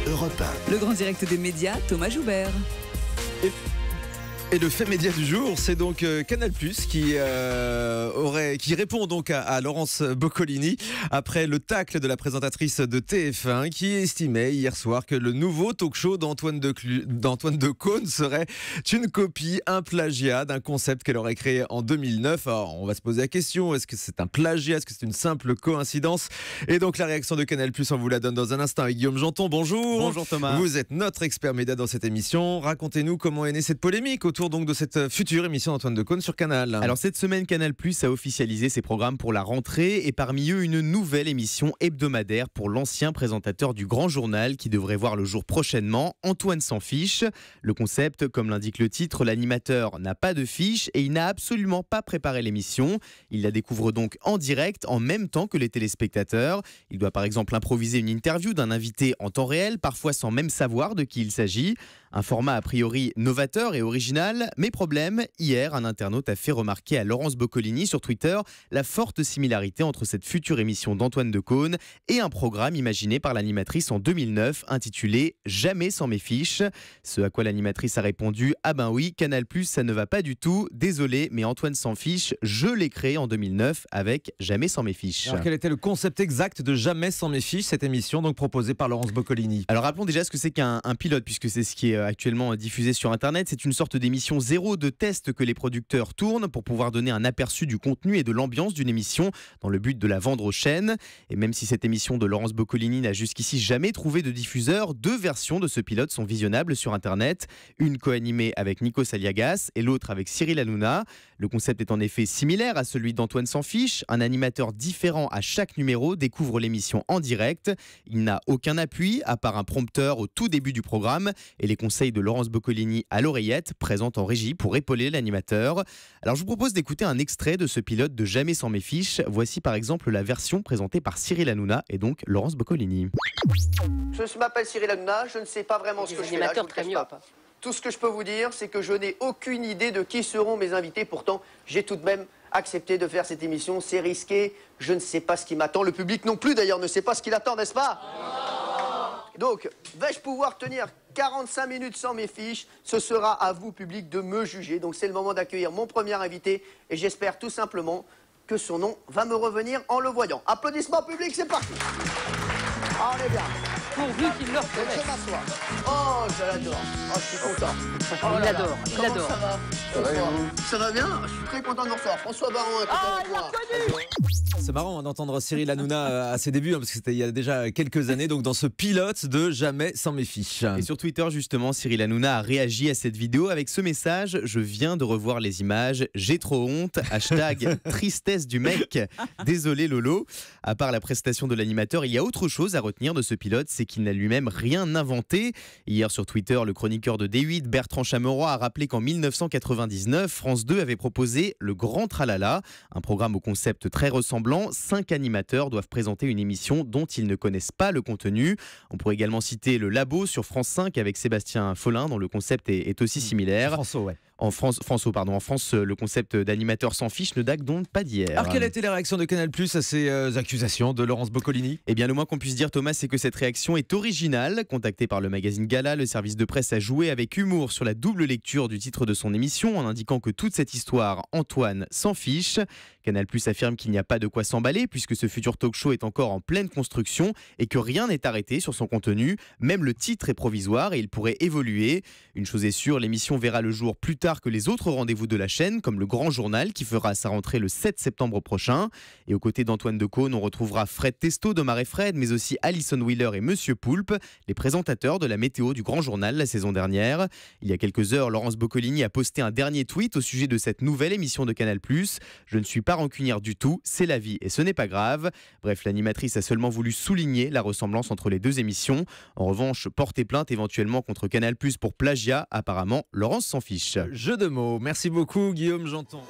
Europe 1. Le grand direct des médias, Thomas Joubert. Et le fait média du jour, c'est donc Canal+ qui répond donc à Laurence Boccolini après le tacle de la présentatrice de TF1 qui estimait hier soir que le nouveau talk-show d'Antoine Decaune serait une copie, un plagiat d'un concept qu'elle aurait créé en 2009. Alors, on va se poser la question, est-ce que c'est un plagiat, est-ce que c'est une simple coïncidence? Et donc la réaction de Canal+, on vous la donne dans un instant avec Guillaume Janton. Bonjour. Bonjour Thomas. Vous êtes notre expert média dans cette émission. Racontez-nous comment est née cette polémique autour donc de cette future émission d'Antoine Decaune sur Canal. Alors cette semaine, Canal+ a officialisé ses programmes pour la rentrée et parmi eux une nouvelle émission hebdomadaire pour l'ancien présentateur du Grand Journal qui devrait voir le jour prochainement, Antoine s'en fiche. Le concept, comme l'indique le titre, l'animateur n'a pas de fiche et il n'a absolument pas préparé l'émission. Il la découvre donc en direct en même temps que les téléspectateurs. Il doit par exemple improviser une interview d'un invité en temps réel, parfois sans même savoir de qui il s'agit. Un format a priori novateur et original, mais problème, hier, un internaute a fait remarquer à Laurence Boccolini sur Twitter la forte similarité entre cette future émission d'Antoine Decaune et un programme imaginé par l'animatrice en 2009 intitulé « Jamais sans mes fiches ». Ce à quoi l'animatrice a répondu « Ah ben oui, Canal+, ça ne va pas du tout, désolé, mais Antoine s'en fiche, je l'ai créé en 2009 avec Jamais sans mes fiches ». Alors quel était le concept exact de Jamais sans mes fiches, cette émission donc proposée par Laurence Boccolini? Alors rappelons déjà ce que c'est qu'un pilote, puisque c'est ce qui est actuellement diffusé sur Internet. C'est une sorte d'émission zéro de test que les producteurs tournent pour pouvoir donner un aperçu du contenu et de l'ambiance d'une émission dans le but de la vendre aux chaînes. Et même si cette émission de Laurence Boccolini n'a jusqu'ici jamais trouvé de diffuseur, deux versions de ce pilote sont visionnables sur Internet. Une co-animée avec Nikos Aliagas et l'autre avec Cyril Hanouna. Le concept est en effet similaire à celui d'Antoine s'en fiche. Un animateur différent à chaque numéro découvre l'émission en direct. Il n'a aucun appui à part un prompteur au tout début du programme et les conseils de Laurence Boccolini à l'oreillette, présente en régie pour épauler l'animateur. Alors je vous propose d'écouter un extrait de ce pilote de Jamais sans mes fiches. Voici par exemple la version présentée par Cyril Hanouna et donc Laurence Boccolini. Je m'appelle Cyril Hanouna, je ne sais pas vraiment ce que je fais là, je vous le cache pas. Tout ce que je peux vous dire, c'est que je n'ai aucune idée de qui seront mes invités. Pourtant, j'ai tout de même accepté de faire cette émission. C'est risqué, je ne sais pas ce qui m'attend. Le public non plus d'ailleurs ne sait pas ce qu'il attend, n'est-ce pas ? Donc, vais-je pouvoir tenir 45 minutes sans mes fiches? Ce sera à vous, public, de me juger. Donc c'est le moment d'accueillir mon premier invité et j'espère tout simplement que son nom va me revenir en le voyant. Applaudissements publics, c'est parti. Ah, on est bien. Pourvu qu'il le reconnaisse. Je m'assois. Oh, je l'adore. Oh, je suis content. Oh, Il l'adore, il Comment l'adore. ça va? Ça va bien? Je suis très content de vous recevoir. François Baron est content avec moi. C'est marrant d'entendre Cyril Hanouna à ses débuts, parce que c'était il y a déjà quelques années, donc dans ce pilote de Jamais sans mes fiches. Et sur Twitter, justement, Cyril Hanouna a réagi à cette vidéo avec ce message: je viens de revoir les images, j'ai trop honte. Hashtag tristesse du mec. Désolé Lolo. À part la prestation de l'animateur, il y a autre chose à retenir de ce pilote, c'est qu'il n'a lui-même rien inventé. Hier sur Twitter, le chroniqueur de D8, Bertrand Chameroy, a rappelé qu'en 1999, France 2 avait proposé Le Grand Tralala, un programme au concept très ressemblant. 5 animateurs doivent présenter une émission dont ils ne connaissent pas le contenu. On pourrait également citer Le Labo sur France 5 avec Sébastien Follin, dont le concept est aussi similaire. François, ouais. En France, le concept d'animateur sans fiche ne date donc pas d'hier. Alors quelle a été la réaction de Canal+ à ces accusations de Laurence Boccolini? Eh bien, le moins qu'on puisse dire, Thomas, c'est que cette réaction est originale. Contacté par le magazine Gala, le service de presse a joué avec humour sur la double lecture du titre de son émission en indiquant que toute cette histoire, Antoine s'en fiche. Canal+ affirme qu'il n'y a pas de quoi s'emballer puisque ce futur talk-show est encore en pleine construction et que rien n'est arrêté sur son contenu. Même le titre est provisoire et il pourrait évoluer. Une chose est sûre, l'émission verra le jour plus tard que les autres rendez-vous de la chaîne, comme le Grand Journal qui fera sa rentrée le 7 septembre prochain. Et aux côtés d'Antoine Decaune, on retrouvera Fred Testo d'Omar et Fred, mais aussi Alison Wheeler et Monsieur Poulpe, les présentateurs de la météo du Grand Journal la saison dernière. Il y a quelques heures, Laurence Boccolini a posté un dernier tweet au sujet de cette nouvelle émission de Canal+. Je ne suis pas rancunière du tout, c'est la vie et ce n'est pas grave. Bref, l'animatrice a seulement voulu souligner la ressemblance entre les deux émissions. En revanche, porter plainte éventuellement contre Canal+ pour plagiat, apparemment, Laurence s'en fiche. Jeu de mots. Merci beaucoup Guillaume Janton.